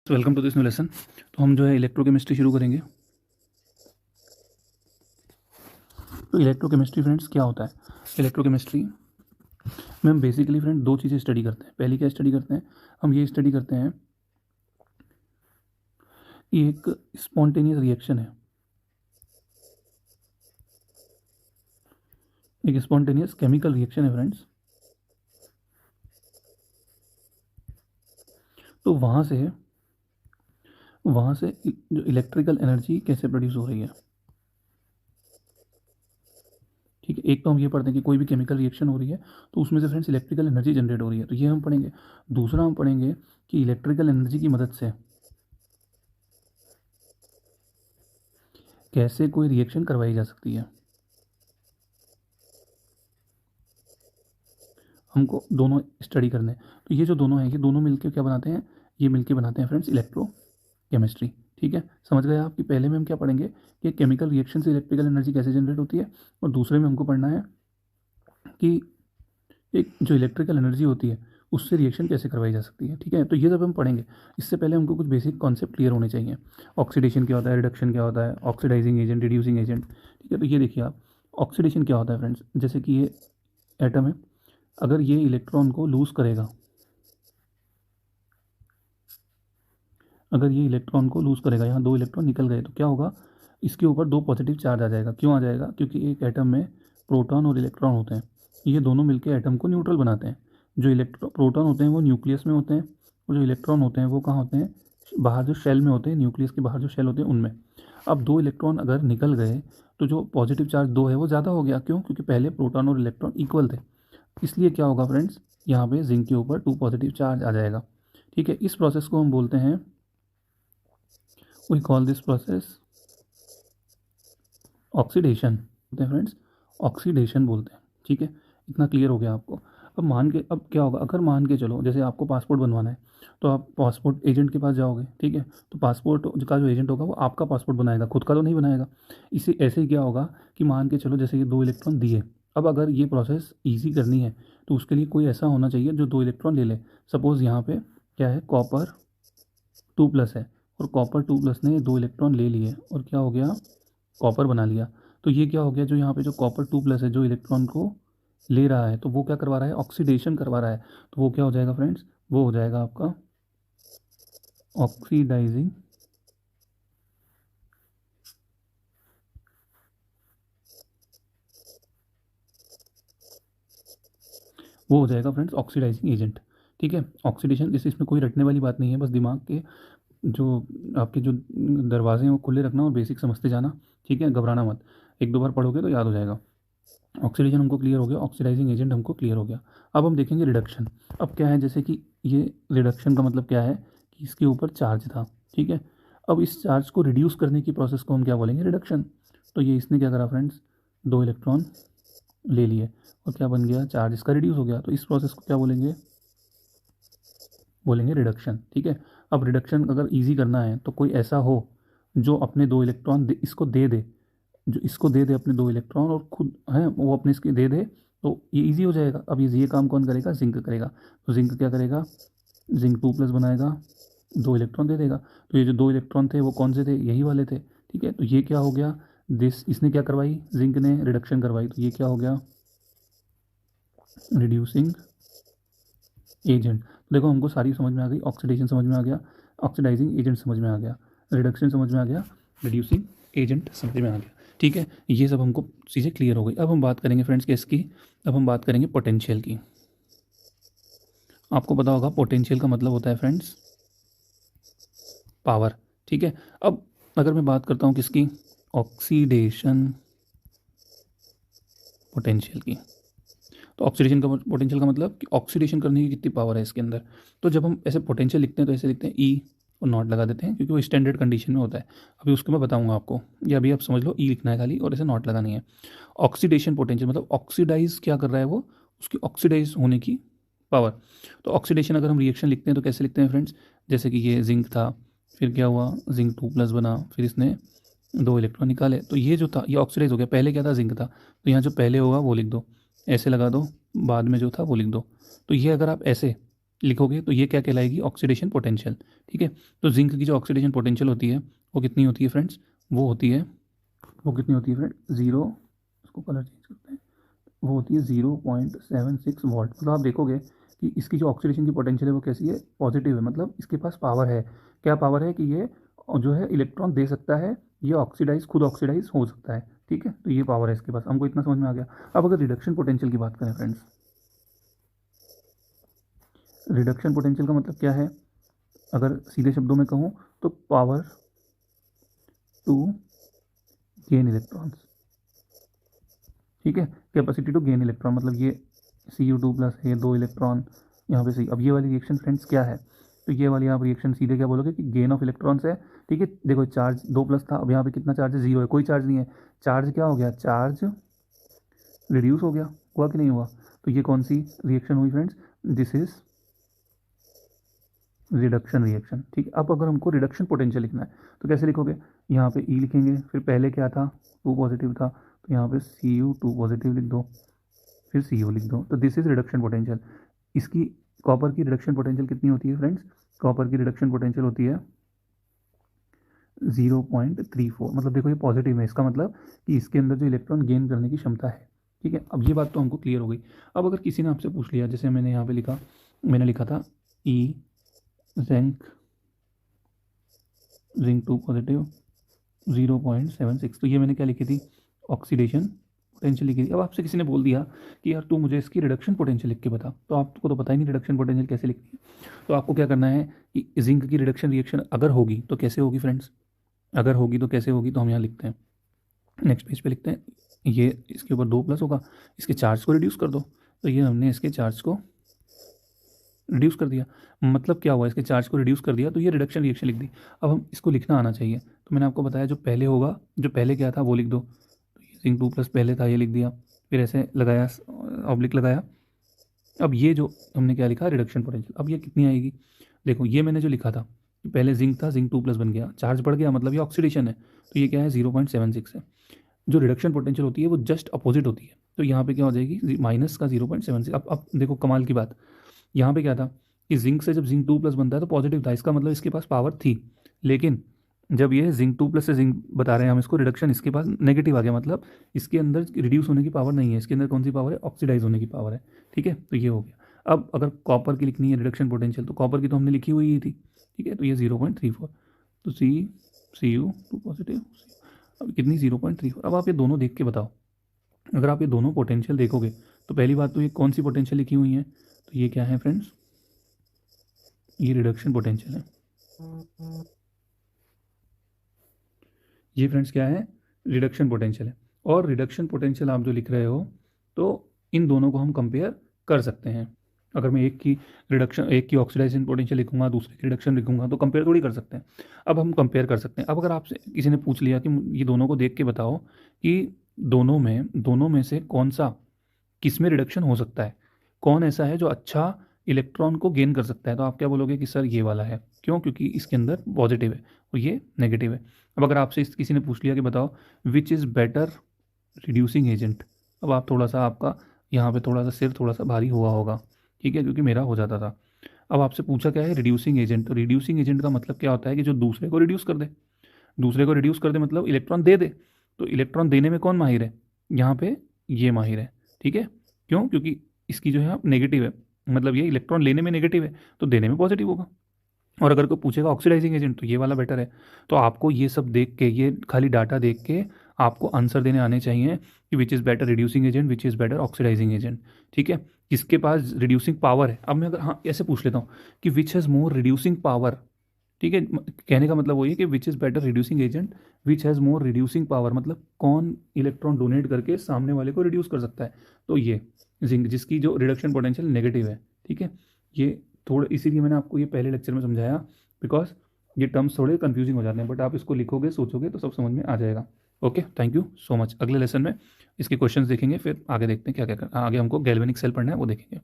Welcome to this new lesson. तो हम जो है इलेक्ट्रोकेमिस्ट्री शुरू करेंगे। तो इलेक्ट्रोकेमिस्ट्री फ्रेंड्स क्या होता है? इलेक्ट्रोकेमिस्ट्री में हम बेसिकली फ्रेंड दो चीज़ें स्टडी करते हैं। पहली क्या स्टडी करते हैं? हम ये स्टडी करते हैं कि एक स्पॉन्टेनियस रिएक्शन है, एक स्पॉन्टेनियस केमिकल रिएक्शन है फ्रेंड्स। तो वहाँ से जो इलेक्ट्रिकल एनर्जी कैसे प्रोड्यूस हो रही है, ठीक है। एक तो हम ये पढ़ते हैं कि कोई भी केमिकल रिएक्शन हो रही है तो उसमें से फ्रेंड्स इलेक्ट्रिकल एनर्जी जनरेट हो रही है, तो ये हम पढ़ेंगे। दूसरा हम पढ़ेंगे कि इलेक्ट्रिकल एनर्जी की मदद से कैसे कोई रिएक्शन करवाई जा सकती है। हमको दोनों स्टडी करने हैं। तो ये जो दोनों हैं, ये दोनों मिलकर क्या बनाते हैं? ये मिलकर बनाते हैं फ्रेंड्स इलेक्ट्रो केमिस्ट्री। ठीक है, समझ गए आप कि पहले में हम क्या पढ़ेंगे कि केमिकल रिएक्शन से इलेक्ट्रिकल एनर्जी कैसे जनरेट होती है, और दूसरे में हमको पढ़ना है कि एक जो इलेक्ट्रिकल एनर्जी होती है उससे रिएक्शन कैसे करवाई जा सकती है। ठीक है, तो ये सब हम पढ़ेंगे। इससे पहले हमको कुछ बेसिक कॉन्सेप्ट क्लियर होने चाहिए। ऑक्सीडेशन क्या होता है, रिडक्शन क्या होता है, ऑक्सीडाइजिंग एजेंट, रिड्यूसिंग एजेंट। ठीक है, तो ये देखिए आप, ऑक्सीडेशन क्या होता है फ्रेंड्स? जैसे कि ये एटम है, अगर ये इलेक्ट्रॉन को लूज़ करेगा, अगर ये इलेक्ट्रॉन को लूज़ करेगा, यहाँ दो इलेक्ट्रॉन निकल गए, तो क्या होगा? इसके ऊपर दो पॉजिटिव चार्ज आ जाएगा। क्यों आ जाएगा? क्योंकि एक एटम में प्रोटॉन और इलेक्ट्रॉन होते हैं, ये दोनों मिलकर एटम को न्यूट्रल बनाते हैं। जो प्रोटॉन होते हैं वो न्यूक्लियस में होते हैं, और जो इलेक्ट्रॉन होते हैं वो कहाँ होते हैं? बाहर जो शेल में होते हैं, न्यूक्लियस के बाहर जो शेल होते हैं उनमें। अब दो इलेक्ट्रॉन अगर निकल गए तो जो पॉजिटिव चार्ज दो है वो ज़्यादा हो गया। क्यों? क्योंकि पहले प्रोटॉन और इलेक्ट्रॉन इक्वल थे। इसलिए क्या होगा फ्रेंड्स, यहाँ पे जिंक के ऊपर टू पॉजिटिव चार्ज आ जाएगा। ठीक है, इस प्रोसेस को हम बोलते हैं, we call this process oxidation बोलते हैं फ्रेंड्स, ऑक्सीडेशन बोलते हैं। ठीक है, इतना क्लियर हो गया आपको। अब क्या होगा, अगर मान के चलो जैसे आपको पासपोर्ट बनवाना है तो आप पासपोर्ट एजेंट के पास जाओगे। ठीक है, तो पासपोर्ट का जो एजेंट होगा वो आपका पासपोर्ट बनाएगा, खुद का तो नहीं बनाएगा। इसे ऐसे ही क्या होगा कि मान के चलो जैसे ये दो इलेक्ट्रॉन दिए, अब अगर ये प्रोसेस ईजी करनी है तो उसके लिए कोई ऐसा होना चाहिए जो दो इलेक्ट्रॉन ले ले। सपोज़ यहाँ पे क्या है, कॉपर 2+ है, और कॉपर 2+ ने दो इलेक्ट्रॉन ले लिए और क्या हो गया, कॉपर बना लिया। तो ये क्या हो गया, जो यहाँ पे जो कॉपर 2+ है जो इलेक्ट्रॉन को ले रहा है, तो वो क्या करवा रहा है? ऑक्सीडेशन करवा रहा है। तो वो क्या हो जाएगा फ्रेंड्स? वो हो जाएगा आपका ऑक्सीडाइजिंग, वो हो जाएगा फ्रेंड्स ऑक्सीडाइजिंग एजेंट। ठीक है, ऑक्सीडेशन इस इसमें कोई रटने वाली बात नहीं है, बस दिमाग के जो आपके जो दरवाजे हैं वो खुले रखना और बेसिक समझते जाना। ठीक है, घबराना मत, एक दो बार पढ़ोगे तो याद हो जाएगा। ऑक्सीडेशन हमको क्लियर हो गया, ऑक्सीडाइजिंग एजेंट हमको क्लियर हो गया। अब हम देखेंगे रिडक्शन। अब क्या है, जैसे कि ये रिडक्शन का मतलब क्या है कि इसके ऊपर चार्ज था। ठीक है, अब इस चार्ज को रिड्यूस करने की प्रोसेस को हम क्या बोलेंगे? रिडक्शन। तो ये इसने क्या करा फ्रेंड्स, दो इलेक्ट्रॉन ले लिए और क्या बन गया, चार्ज इसका रिड्यूस हो गया। तो इस प्रोसेस को क्या बोलेंगे? बोलेंगे रिडक्शन। ठीक है, अब रिडक्शन अगर ईजी करना है तो कोई ऐसा हो जो अपने दो इलेक्ट्रॉन इसको दे दे, जो इसको दे दे अपने दो इलेक्ट्रॉन और खुद हैं वो अपने इसके दे दे, तो ये इजी हो जाएगा। अब ये काम कौन करेगा? जिंक करेगा। तो जिंक क्या करेगा? जिंक 2+ बनाएगा, दो इलेक्ट्रॉन दे देगा। तो ये जो दो इलेक्ट्रॉन थे वो कौन से थे? यही वाले थे। ठीक है, तो ये क्या हो गया, दिस इसने क्या करवाई, जिंक ने रिडक्शन करवाई, तो ये क्या हो गया, रिड्यूसिंग एजेंट। देखो हमको सारी समझ में आ गई, ऑक्सीडेशन समझ में आ गया, ऑक्सीडाइजिंग एजेंट समझ में आ गया, रिडक्शन समझ में आ गया, रिड्यूसिंग एजेंट समझ में आ गया। ठीक है, ये सब हमको चीज़ें क्लियर हो गई। अब हम बात करेंगे फ्रेंड्स किसकी? अब हम बात करेंगे पोटेंशियल की। आपको पता होगा पोटेंशियल का मतलब होता है फ्रेंड्स पावर। ठीक है, अब अगर मैं बात करता हूँ किसकी, ऑक्सीडेशन पोटेंशियल की, तो ऑक्सीडेशन का पोटेंशियल का मतलब कि ऑक्सीडेशन करने की कितनी पावर है इसके अंदर। तो जब हम ऐसे पोटेंशियल लिखते हैं तो ऐसे लिखते हैं ई और नॉट लगा देते हैं, क्योंकि वो स्टैंडर्ड कंडीशन में होता है। अभी उसको मैं बताऊंगा आपको, या अभी आप समझ लो ई लिखना है खाली और ऐसे नॉट लगानी है। ऑक्सीडेशन पोटेंशियल मतलब ऑक्सीडाइज क्या कर रहा है वो, उसकी ऑक्सीडाइज होने की पावर। तो ऑक्सीडेशन अगर हम रिएक्शन लिखते हैं तो कैसे लिखते हैं फ्रेंड्स, जैसे कि ये जिंक था, फिर क्या हुआ, जिंक 2+ बना, फिर इसने दो इलेक्ट्रॉन निकाले, तो ये जो था ये ऑक्सीडाइज हो गया। पहले क्या था, जिंक था, तो यहाँ जो पहले होगा वो लिख दो, ऐसे लगा दो, बाद में जो था वो लिख दो। तो ये अगर आप ऐसे लिखोगे तो ये क्या कहलाएगी, ऑक्सीडेशन पोटेंशियल। ठीक है, तो जिंक की जो ऑक्सीडेशन पोटेंशियल होती है वो कितनी होती है फ्रेंड्स, वो कितनी होती है फ्रेंड, ज़ीरो, इसको कलर चेंज करते हैं, वो होती है 0.76 वॉल्ट। मतलब आप देखोगे कि इसकी जो ऑक्सीडेशन की पोटेंशियल है वो कैसी है, पॉजिटिव है, मतलब इसके पास पावर है। क्या पावर है कि ये जो है इलेक्ट्रॉन दे सकता है, ये खुद ऑक्सीडाइज हो सकता है। ठीक है, तो ये पावर है इसके पास, हमको इतना समझ में आ गया। अब अगर रिडक्शन पोटेंशियल की बात करें फ्रेंड्स, रिडक्शन पोटेंशियल का मतलब क्या है, अगर सीधे शब्दों में कहूँ तो पावर टू गेन इलेक्ट्रॉन्स। ठीक है, कैपेसिटी टू गेन इलेक्ट्रॉन, मतलब ये Cu2+ है, 2 इलेक्ट्रॉन यहाँ पे सी। अब ये वाली रिएक्शन फ्रेंड्स क्या है, तो ये वाली आप रिएक्शन सीधे क्या बोलोगे कि गेन ऑफ इलेक्ट्रॉन्स है। ठीक है, देखो चार्ज 2+ था, अब यहाँ पे कितना चार्ज है, 0 है, कोई चार्ज नहीं है। चार्ज क्या हो गया, चार्ज रिड्यूस हो गया, हुआ कि नहीं हुआ। तो ये कौन सी रिएक्शन हुई friends, this is reduction reaction. ठीक है, अब अगर हमको रिडक्शन पोटेंशियल लिखना है तो कैसे लिखोगे, यहाँ पे ई लिखेंगे, फिर पहले क्या था, 2 पॉजिटिव था, तो यहाँ पे Cu2 पॉजिटिव लिख दो, फिर Cu लिख दो, तो दिस इज रिडक्शन पोटेंशियल। इसकी कॉपर की रिडक्शन पोटेंशियल कितनी होती है फ्रेंड्स, कॉपर की रिडक्शन पोटेंशियल होती है 0.34। मतलब देखो ये पॉजिटिव है, इसका मतलब कि इसके अंदर जो इलेक्ट्रॉन गेन करने की क्षमता है। ठीक है, अब ये बात तो हमको क्लियर हो गई। अब अगर किसी ने आपसे पूछ लिया, जैसे मैंने यहाँ पे लिखा, मैंने लिखा था ई जिंक जिंक 2 पॉजिटिव 0.76, तो ये मैंने क्या लिखी थी, ऑक्सीडेशन पोटेंशियल लिखी थी। अब आपसे किसी ने बोल दिया कि यार तू मुझे इसकी रिडक्शन पोटेंशियल लिख के बता, तो आपको तो पता ही नहीं रिडक्शन पोटेंशियल कैसे लिखनी है। तो आपको क्या करना है कि जिंक की रिडक्शन रिएक्शन अगर होगी तो कैसे होगी फ्रेंड्स, अगर होगी तो कैसे होगी, तो हम यहाँ लिखते हैं, नेक्स्ट पेज पे लिखते हैं, ये इसके ऊपर 2+ होगा, इसके चार्ज को रिड्यूस कर दो। तो ये हमने इसके चार्ज को रिड्यूस कर दिया, मतलब क्या हुआ, इसके चार्ज को रिड्यूस कर दिया, तो ये रिडक्शन रिएक्शन लिख दी। अब हम इसको लिखना आना चाहिए, तो मैंने आपको बताया जो पहले होगा, जो पहले क्या था वो लिख दो, तो ये जिंक 2+ पहले था, ये लिख दिया, फिर ऐसे लगाया, ऑब्लिक लगाया। अब ये जो हमने क्या लिखा, रिडक्शन पोटेंशियल, अब ये कितनी आएगी, देखो ये मैंने जो लिखा था, पहले जिंक था, जिंक 2+ बन गया, चार्ज बढ़ गया, मतलब ये ऑक्सीडेशन है, तो ये क्या है, 0.76 है। जो रिडक्शन पोटेंशियल होती है वो जस्ट अपोजिट होती है, तो यहाँ पे क्या हो जाएगी, माइनस का 0.76। अब देखो कमाल की बात, यहाँ पे क्या था कि जिंक से जब जिंक 2+ बनता है तो पॉजिटिव था, इसका मतलब इसके पास पावर थी, लेकिन जब ये जिंक 2+ से जिंक बता रहे हैं हम इसको रिडक्शन, इसके पास नेगेटिव आ गया, मतलब इसके अंदर रिड्यूस होने की पावर नहीं है, इसके अंदर कौन सी पावर है, ऑक्सीडाइज होने की पावर है। ठीक है, तो ये हो गया। अब अगर कॉपर की लिखनी है रिडक्शन पोटेंशियल, तो कॉपर की तो हमने लिखी हुई ही थी। ठीक है, तो ये 0.34, तो Cu2 पॉजिटिव, अब कितनी 0.34। अब आप ये दोनों देख के बताओ, अगर आप ये दोनों पोटेंशियल देखोगे तो पहली बात तो ये कौन सी पोटेंशियल लिखी हुई है, तो ये क्या है फ्रेंड्स, ये रिडक्शन पोटेंशियल है। ये फ्रेंड्स क्या है, रिडक्शन पोटेंशियल है। और रिडक्शन पोटेंशियल आप जो लिख रहे हो, तो इन दोनों को हम कंपेयर कर सकते हैं। अगर मैं एक की ऑक्सीडाइजेशन पोटेंशियल लिखूंगा, दूसरे की रिडक्शन लिखूंगा, तो कंपेयर थोड़ी कर सकते हैं। अब हम कंपेयर कर सकते हैं। अब अगर आपसे किसी ने पूछ लिया कि ये दोनों को देख के बताओ कि दोनों में से कौन सा, किस में रिडक्शन हो सकता है, कौन ऐसा है जो अच्छा इलेक्ट्रॉन को गेन कर सकता है, तो आप क्या बोलोगे कि सर ये वाला है, क्यों, क्योंकि इसके अंदर पॉजिटिव है और ये नेगेटिव है। अब अगर आपसे किसी ने पूछ लिया कि बताओ विच इज़ बेटर रिड्यूसिंग एजेंट, अब आप थोड़ा सा, आपका यहाँ पे थोड़ा सा सिर थोड़ा सा भारी हुआ होगा, ठीक है, क्योंकि मेरा हो जाता था। अब आपसे पूछा क्या है, रिड्यूसिंग एजेंट, तो रिड्यूसिंग एजेंट का मतलब क्या होता है कि जो दूसरे को रिड्यूस कर दे, मतलब इलेक्ट्रॉन दे दे। तो इलेक्ट्रॉन देने में कौन माहिर है, यहाँ पे ये माहिर है। ठीक है, क्यों, क्योंकि इसकी जो है नेगेटिव है, मतलब ये इलेक्ट्रॉन लेने में नेगेटिव है तो देने में पॉजिटिव होगा। और अगर कोई पूछेगा ऑक्सीडाइजिंग एजेंट, तो ये वाला बेटर है। तो आपको ये सब देख के, ये खाली डाटा देख के आपको आंसर देने आने चाहिए कि which is better reducing agent, which is better oxidising agent. ठीक है, किसके पास रिड्यूसिंग पावर है। अब मैं अगर हाँ ऐसे पूछ लेता हूँ कि which has more reducing power, ठीक है, कहने का मतलब वही है कि which is better reducing agent which has more reducing power, मतलब कौन इलेक्ट्रॉन डोनेट करके सामने वाले को रिड्यूस कर सकता है, तो ये जिंक, जिसकी जो रिडक्शन पोटेंशियल नेगेटिव है। ठीक है, ये थोड़ा इसीलिए मैंने आपको ये पहले लेक्चर में समझाया, बिकॉज ये टर्म्स थोड़े कंफ्यूजिंग हो जाते हैं, बट आप इसको लिखोगे, सोचोगे तो सब समझ में आ जाएगा। Okay, thank you so much. अगले लेसन में इसके क्वेश्चंस देखेंगे, फिर आगे देखते हैं क्या क्या करना, आगे हमको गैल्वेनिक सेल पढ़ना है वो देखेंगे।